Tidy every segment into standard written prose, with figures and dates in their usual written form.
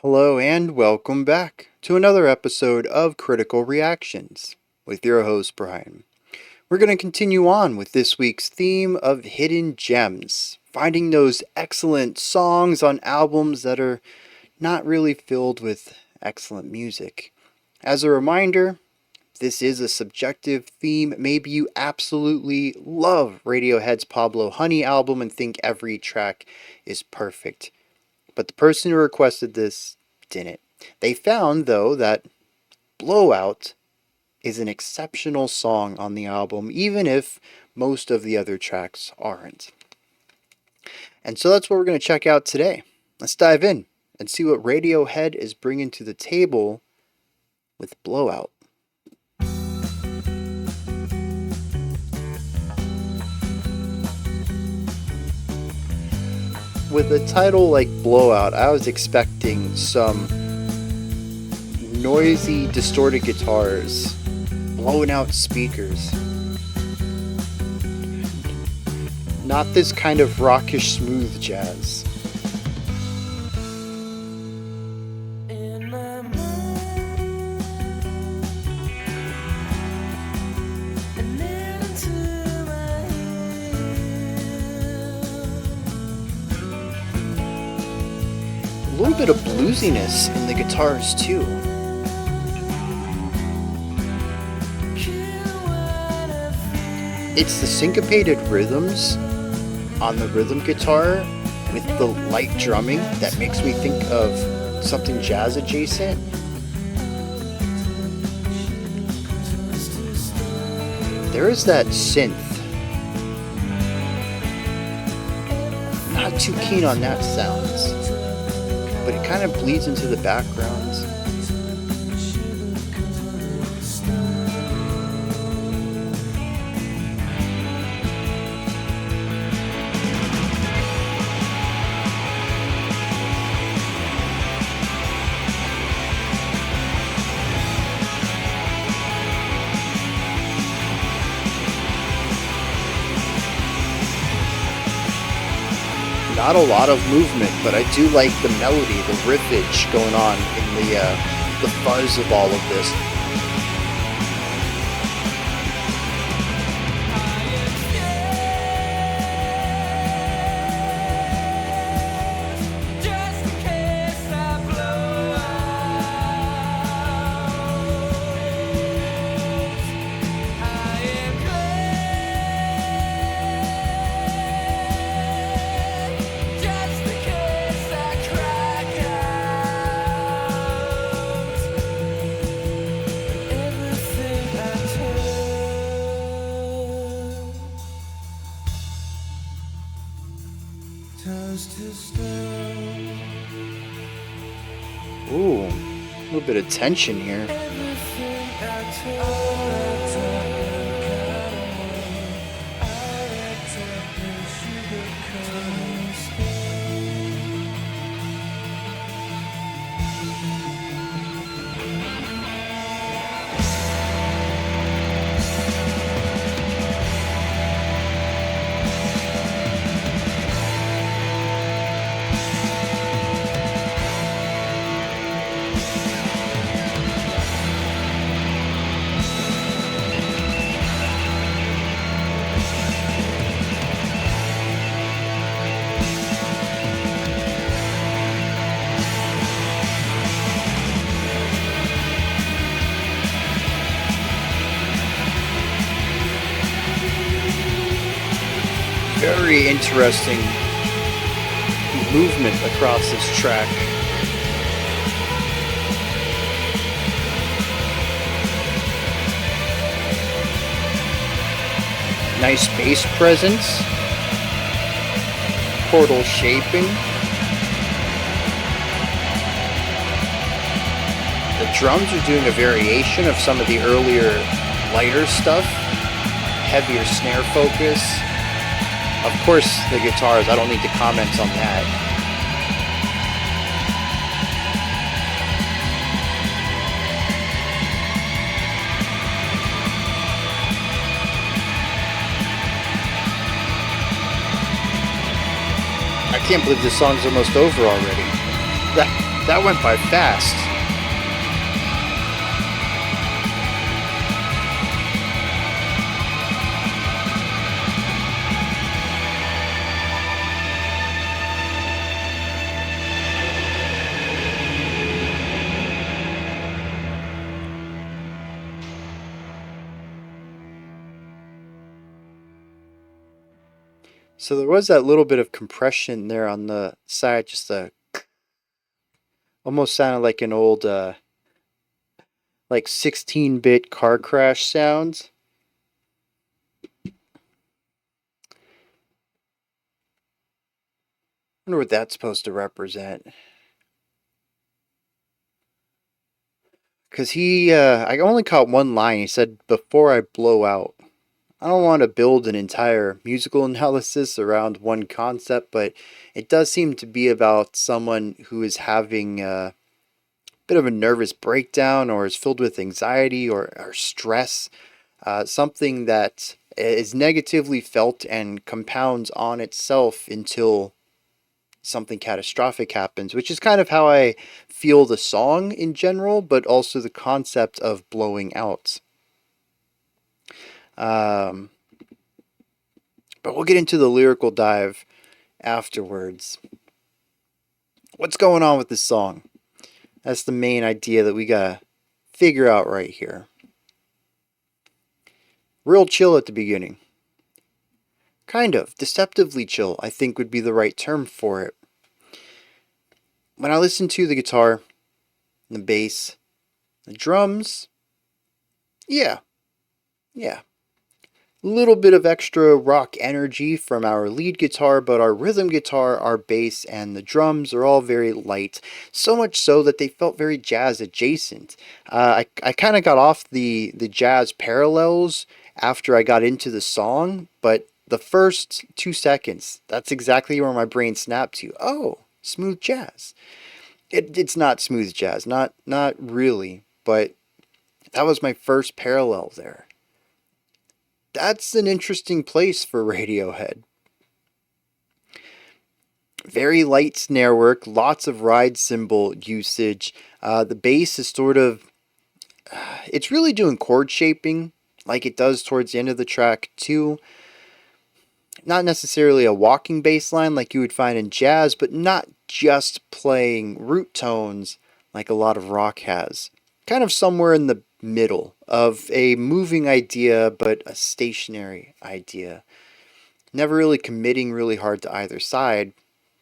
Hello and welcome back to another episode of Critical Reactions with your host Bryan. We're going to continue on with this week's theme of hidden gems, finding those excellent songs on albums that are not really filled with excellent music. As a reminder, this is a subjective theme. Maybe you absolutely love Radiohead's Pablo Honey album and think every track is perfect. But the person who requested this didn't. They found, though, that Blowout is an exceptional song on the album, even if most of the other tracks aren't. And so that's what we're going to check out today. Let's dive in and see what Radiohead is bringing to the table with Blowout. With a title like Blowout, I was expecting some noisy, distorted guitars, blowing out speakers. Not this kind of rockish, smooth jazz. A little bit of bluesiness in the guitars too. It's the syncopated rhythms on the rhythm guitar with the light drumming that makes me think of something jazz adjacent. There is that synth. Not too keen on that sounds, but it kind of bleeds into the background. Not a lot of movement, but I do like the melody, the riffage going on in the fuzz of all of this. Ooh, a little bit of tension here. Very interesting movement across this track. Nice bass presence. Chordal shaping. The drums are doing a variation of some of the earlier lighter stuff. Heavier snare focus. Of course, the guitars, I don't need to comment on that. I can't believe this song's almost over already. That went by fast. So there was that little bit of compression there on the side, just a almost sounded like an old like 16-bit car crash sounds. I wonder what that's supposed to represent. Because I only caught one line. He said, "Before I blow out." I don't want to build an entire musical analysis around one concept, but it does seem to be about someone who is having a bit of a nervous breakdown or is filled with anxiety or stress, something that is negatively felt and compounds on itself until something catastrophic happens, which is kind of how I feel the song in general, but also the concept of blowing out. Um, but we'll get into the lyrical dive afterwards. What's going on with this song? That's the main idea that we gotta figure out right here. Real chill at the beginning. Kind of. Deceptively chill, I think would be the right term for it. When I listen to the guitar, the bass, the drums, yeah, yeah. Little bit of extra rock energy from our lead guitar, but our rhythm guitar, our bass, and the drums are all very light. So much so that they felt very jazz adjacent. I kind of got off the jazz parallels after I got into the song, but the first 2 seconds, that's exactly where my brain snapped to. Oh, smooth jazz. It's not smooth jazz, not really, but that was my first parallel there. That's an interesting place for Radiohead. Very light snare work, lots of ride cymbal usage. The bass is sort of, it's really doing chord shaping like it does towards the end of the track too. Not necessarily a walking bass line like you would find in jazz, but not just playing root tones like a lot of rock has. Kind of somewhere in the middle of a moving idea, but a stationary idea. Never really committing really hard to either side.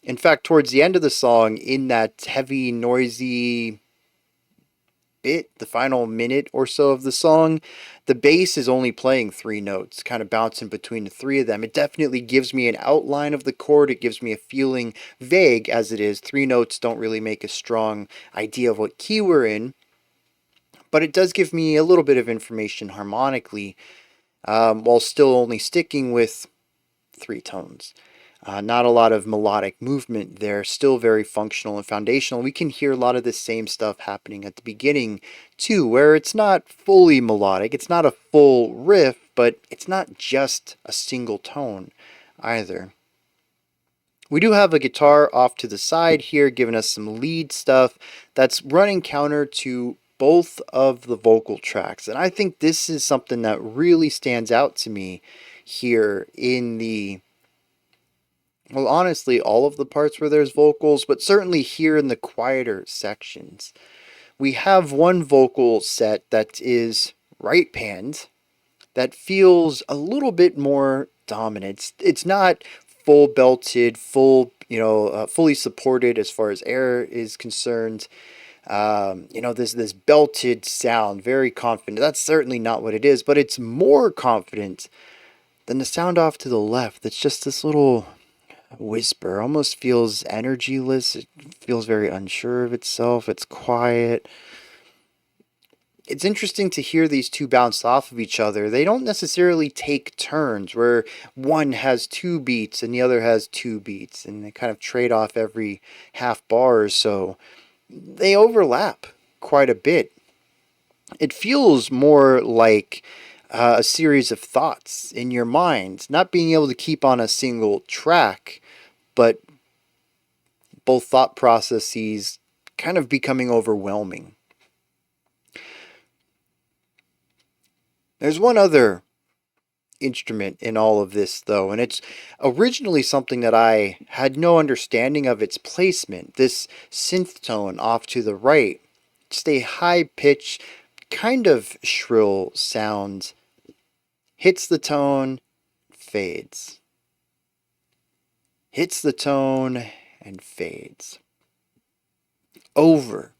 In fact, towards the end of the song, in that heavy, noisy bit, the final minute or so of the song, the bass is only playing three notes, kind of bouncing between the three of them. It definitely gives me an outline of the chord. It gives me a feeling, vague as it is. Three notes don't really make a strong idea of what key we're in, but it does give me a little bit of information harmonically, while still only sticking with three tones. Not a lot of melodic movement there, still very functional and foundational. We can hear a lot of the same stuff happening at the beginning too, where it's not fully melodic, it's not a full riff, but it's not just a single tone either. We do have a guitar off to the side here, giving us some lead stuff that's running counter to both of the vocal tracks. And I think this is something that really stands out to me here in the, well, honestly, all of the parts where there's vocals, but certainly here in the quieter sections. We have one vocal set that is right panned, that feels a little bit more dominant. It's not full belted, fully supported as far as air is concerned. This belted sound, very confident. That's certainly not what it is, but it's more confident than the sound off to the left. That's just this little whisper, almost feels energyless. It feels very unsure of itself. It's quiet. It's interesting to hear these two bounce off of each other. They don't necessarily take turns where one has two beats and the other has two beats, and they kind of trade off every half bar or so. They overlap quite a bit. It feels more like a series of thoughts in your mind, not being able to keep on a single track, but both thought processes kind of becoming overwhelming. There's one other instrument in all of this, though, and it's originally something that I had no understanding of its placement. This synth tone off to the right, just a high pitch, kind of shrill sound, hits the tone, fades. Hits the tone and fades. Over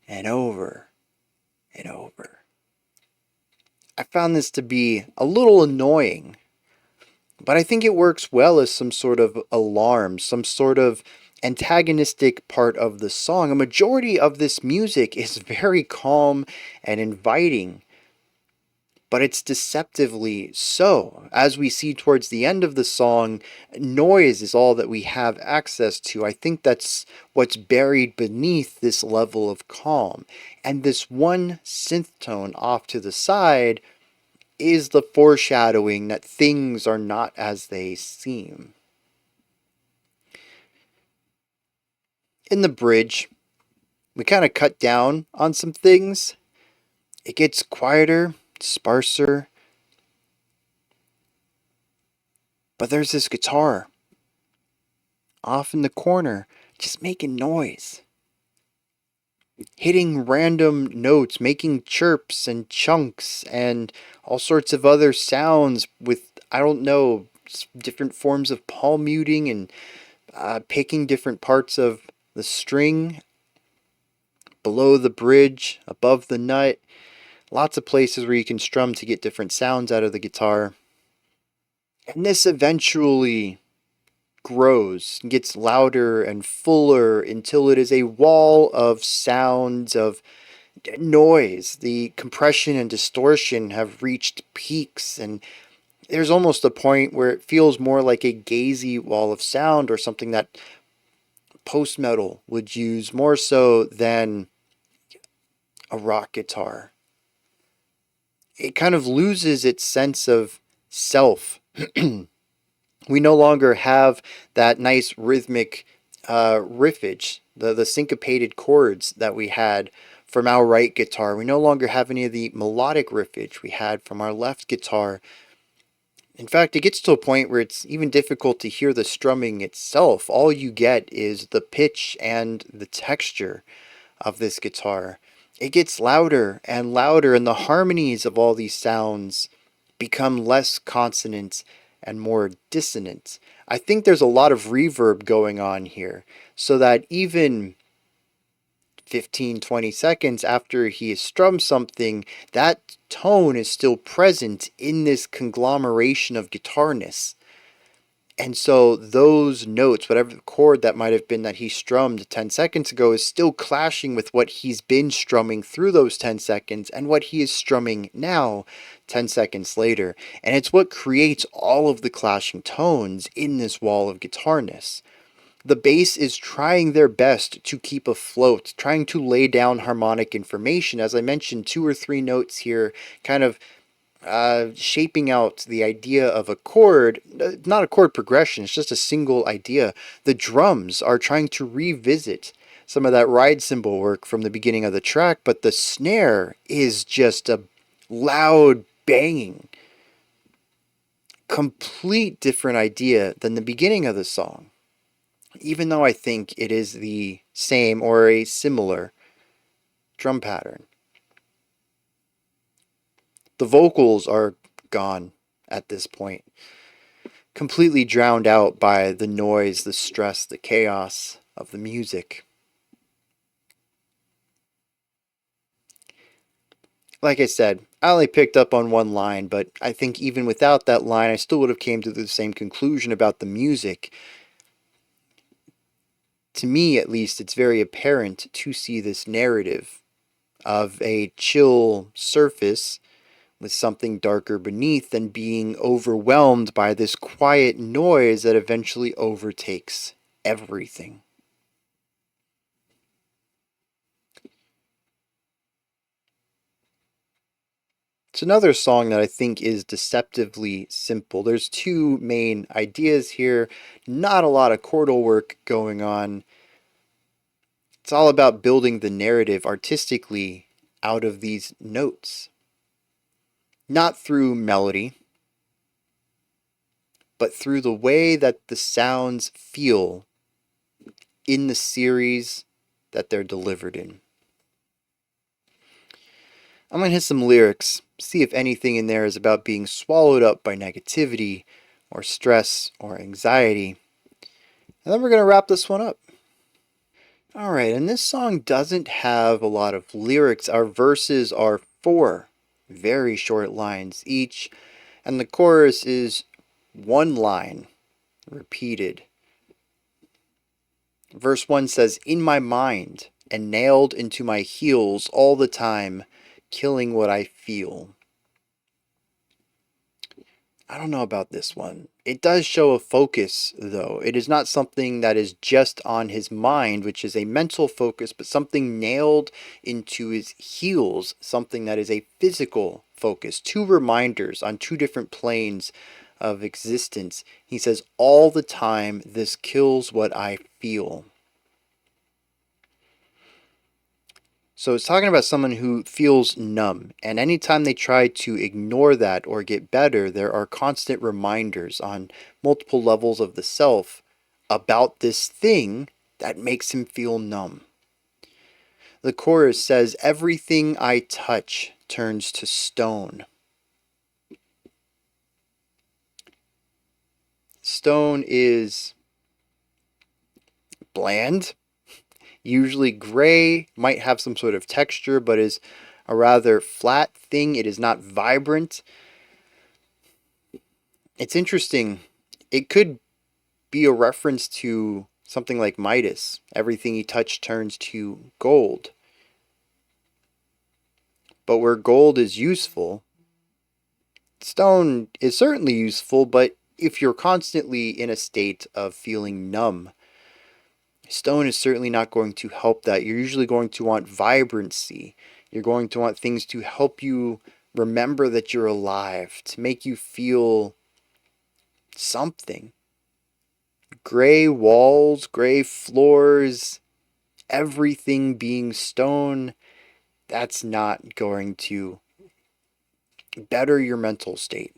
and over and over. I found this to be a little annoying, but I think it works well as some sort of alarm, some sort of antagonistic part of the song. A majority of this music is very calm and inviting, but it's deceptively so. As we see towards the end of the song, noise is all that we have access to. I think that's what's buried beneath this level of calm. And this one synth tone off to the side is the foreshadowing that things are not as they seem. In the bridge, we kind of cut down on some things. It gets quieter, sparser, but there's this guitar off in the corner just making noise, hitting random notes, making chirps and chunks and all sorts of other sounds with, I don't know, different forms of palm muting and picking different parts of the string below the bridge, above the nut. Lots of places where you can strum to get different sounds out of the guitar. And this eventually grows, gets louder and fuller until it is a wall of sounds, of noise. The compression and distortion have reached peaks, and there's almost a point where it feels more like a gazy wall of sound, or something that post-metal would use more so than a rock guitar. It kind of loses its sense of self. We no longer have that nice rhythmic riffage, the syncopated chords that we had from our right guitar. We no longer have any of the melodic riffage we had from our left guitar. In fact, it gets to a point where it's even difficult to hear the strumming itself. All you get is the pitch and the texture of this guitar. It gets louder and louder, and the harmonies of all these sounds become less consonant and more dissonant. I think there's a lot of reverb going on here, so that even 15, 20 seconds after he has strummed something, that tone is still present in this conglomeration of guitarness. And so those notes, whatever chord that might have been that he strummed 10 seconds ago, is still clashing with what he's been strumming through those 10 seconds and what he is strumming now 10 seconds later. And it's what creates all of the clashing tones in this wall of guitarness. The bass is trying their best to keep afloat, trying to lay down harmonic information. As I mentioned, 2 or 3 notes here, kind of shaping out the idea of a chord, not a chord progression, it's just a single idea. The drums are trying to revisit some of that ride cymbal work from the beginning of the track, but the snare is just a loud banging. Complete different idea than the beginning of the song, even though I think it is the same or a similar drum pattern. The vocals are gone at this point, completely drowned out by the noise, the stress, the chaos of the music. Like I said, I only picked up on one line, but I think even without that line, I still would have came to the same conclusion about the music. To me, at least, it's very apparent to see this narrative of a chill surface with something darker beneath, and being overwhelmed by this quiet noise that eventually overtakes everything. It's another song that I think is deceptively simple. There's 2 main ideas here, not a lot of chordal work going on. It's all about building the narrative artistically out of these notes. Not through melody, but through the way that the sounds feel in the series that they're delivered in. I'm going to hit some lyrics, see if anything in there is about being swallowed up by negativity or stress or anxiety. And then we're going to wrap this one up. Alright, and this song doesn't have a lot of lyrics. Our verses are 4 very short lines each, and the chorus is one line repeated. Verse 1 says, "In my mind and nailed into my heels all the time, killing what I feel." I don't know about this one. It does show a focus, though. It is not something that is just on his mind, which is a mental focus, but something nailed into his heels, something that is a physical focus. Two reminders on two different planes of existence. He says, all the time, this kills what I feel. So it's talking about someone who feels numb, and anytime they try to ignore that or get better, there are constant reminders on multiple levels of the self about this thing that makes him feel numb. The chorus says, "Everything I touch turns to stone." Stone is bland, usually gray, might have some sort of texture, but is a rather flat thing. It is not vibrant. It's interesting. It could be a reference to something like Midas. Everything he touched turns to gold. But where gold is useful, stone is certainly useful, but if you're constantly in a state of feeling numb, stone is certainly not going to help that. You're usually going to want vibrancy. You're going to want things to help you remember that you're alive, to make you feel something. Gray walls, gray floors, everything being stone, that's not going to better your mental state.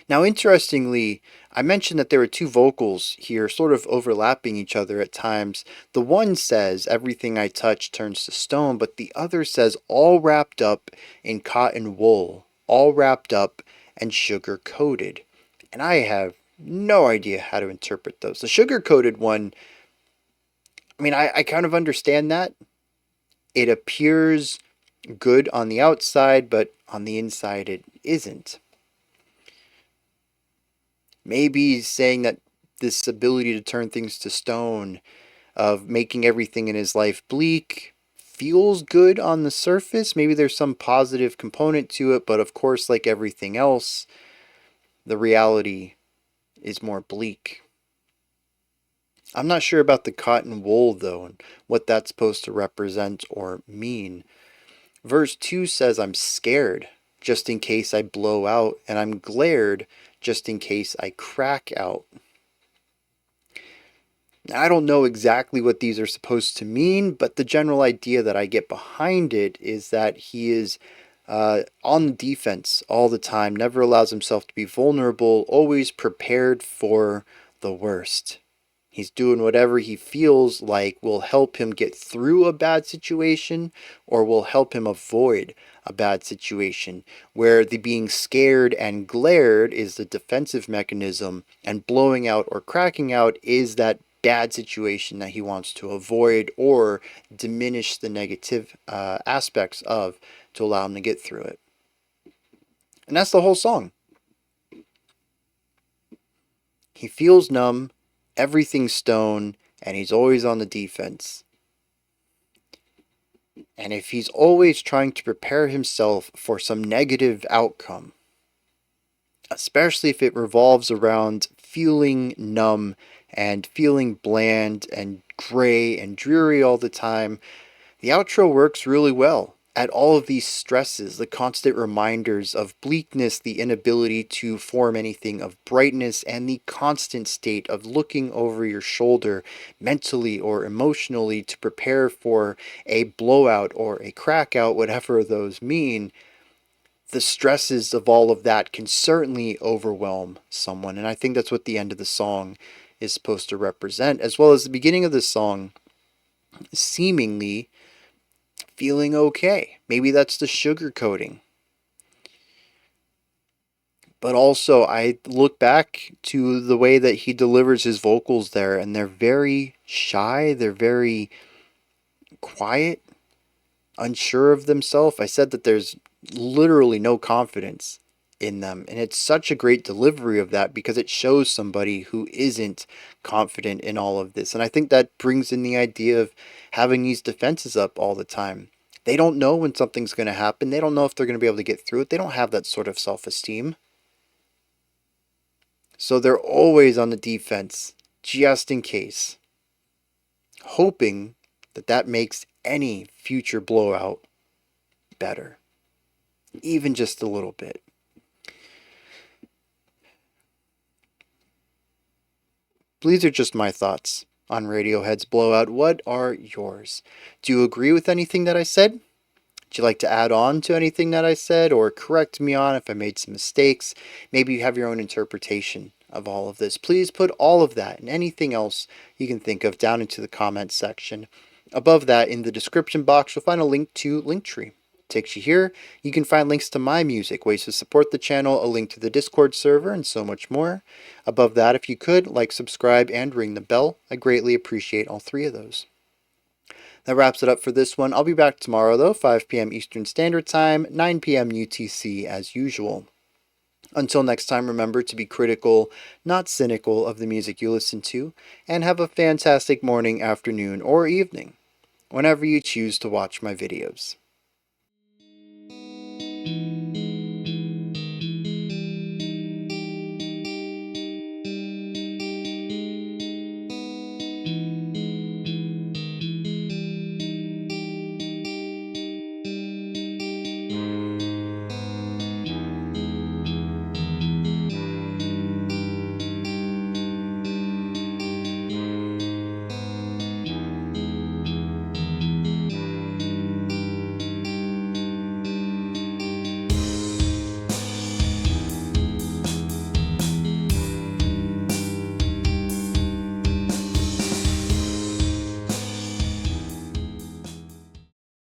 Now, interestingly, I mentioned that there were two vocals here sort of overlapping each other at times. The one says, "Everything I touch turns to stone," but the other says, "All wrapped up in cotton wool, all wrapped up and sugar coated." And I have no idea how to interpret those. The sugar coated one, I mean, I kind of understand that. It appears good on the outside, but on the inside it isn't. Maybe he's saying that this ability to turn things to stone, of making everything in his life bleak, feels good on the surface. Maybe there's some positive component to it, but of course, like everything else, the reality is more bleak. I'm not sure about the cotton wool, though, and what that's supposed to represent or mean. Verse 2 says, "I'm scared, just in case I blow out, and I'm glared, just in case I crack out." Now, I don't know exactly what these are supposed to mean, but the general idea that I get behind it is that he is on the defense all the time, never allows himself to be vulnerable, always prepared for the worst. He's doing whatever he feels like will help him get through a bad situation or will help him avoid a bad situation, where the being scared and glared is the defensive mechanism, and blowing out or cracking out is that bad situation that he wants to avoid or diminish the negative aspects of to allow him to get through it. And that's the whole song. He feels numb, everything's stone, and he's always on the defense. And if he's always trying to prepare himself for some negative outcome, especially if it revolves around feeling numb and feeling bland and gray and dreary all the time, the outro works really well. at all of these stresses, the constant reminders of bleakness, the inability to form anything of brightness, and the constant state of looking over your shoulder mentally or emotionally to prepare for a blowout or a crack out, whatever those mean, the stresses of all of that can certainly overwhelm someone. And I think that's what the end of the song is supposed to represent, as well as the beginning of the song seemingly feeling okay. Maybe that's the sugar coating. But also, I look back to the way that he delivers his vocals there, and they're very shy, they're very quiet, unsure of themselves. I said that there's literally no confidence in them, and it's such a great delivery of that because it shows somebody who isn't confident in all of this. And I think that brings in the idea of having these defenses up all the time. They don't know when something's going to happen. They don't know if they're going to be able to get through it. They don't have that sort of self-esteem. So they're always on the defense, just in case, hoping that that makes any future blowout better, even just a little bit. These are just my thoughts on Radiohead's Blowout. What are yours? Do you agree with anything that I said? Would you like to add on to anything that I said or correct me on if I made some mistakes? Maybe you have your own interpretation of all of this. Please put all of that and anything else you can think of down into the comments section. Above that, in the description box, you'll find a link to Linktree. Takes you here. You can find links to my music, ways to support the channel, a link to the Discord server, and so much more. Above that, if you could, like, subscribe, and ring the bell. I greatly appreciate all three of those. That wraps it up for this one. I'll be back tomorrow, though, 5 p.m. Eastern Standard Time, 9 p.m. UTC as usual. Until next time, remember to be critical, not cynical, of the music you listen to, and have a fantastic morning, afternoon, or evening, whenever you choose to watch my videos.